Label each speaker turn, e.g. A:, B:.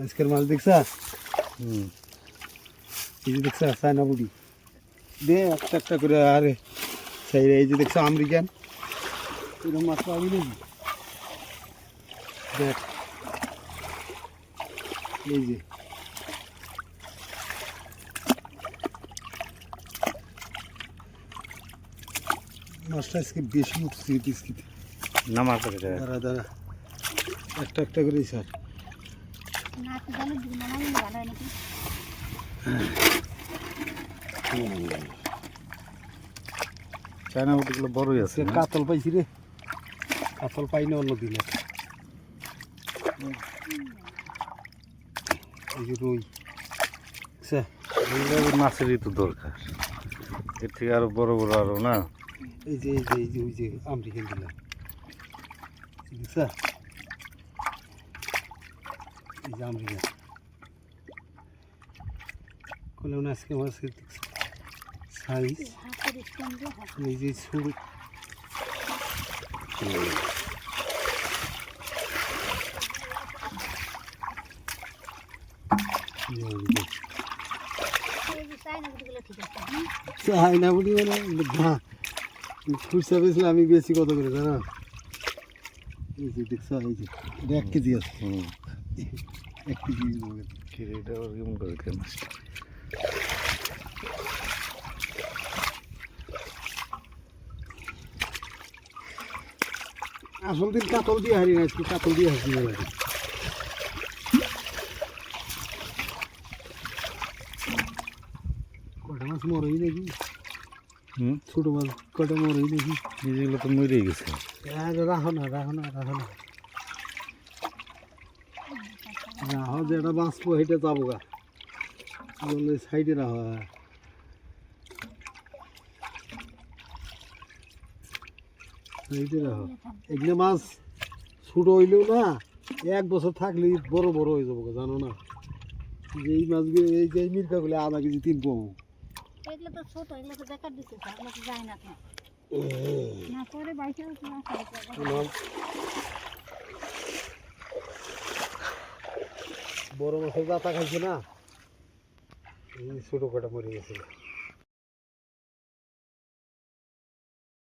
A: আজকের মাছ দেখছা? এই যে দেখছা চায়না বুড়ি দে একটা একটা করে আরে সেই এই যে দেখছো আমেরিকান এরকম মাছ পাবি নাকি? দেখ এই যে মাছটা আজকে বেশি উঠছে ডিস্কিতে
B: না মাছ আছে
A: দাঁড়া দাঁড়া একটা একটা করেই স্যার
B: চায়না বুটিগুলো বড়ই আছে
A: কাতল পাইছি রে কাতল পাই না অন্য দিনে এই যে রুই
B: মাছেরই তো দরকার এর থেকে আরো বড় বড় আরো না
A: এই যে এই যে এই যে ওই যে আমেরিকান দিলাম দেখছা এই যে আমেরিকান করলাম না আজকে মাছের সাইজ এই যে ছোট চায়না বুড়ি মানে খুচরা বেশি আমি বেশি কত করে জানা এই যে দেখছো এই যে 1 কেজি আছে 1 কেজি
B: এটা কেমন করে কেন
A: আসল দিন কাতল দিয়ে হারি না আজকে কাতল দিয়ে হাসি কটা মাছ মরেই নাকি ছোট মাছ কটা মরেই নাকি
B: যেগুলো তো মরেই গেছে
A: রাখো না রাখো না রাখো না রাখো যেটা বাঁচবো হেঁটে যাবো গা বলে সাইডে রাখো সাইডে রাখো এগুলো মাছ ছোট হইলেও না 1 বছর থাকলে বড় বড় হয়ে যাবো জানো না যে এই মাছগুলো এই যে মির্কাগুলো আধা কেজি 3 পাবো
C: এগুলো তো ছোট এগুলো তো বেকার দিতে এগুলো তো যায় না না পরে বাইকে
A: বড় মাছের দাতা খাইছে না এই ছোট কটা মরে গেছিল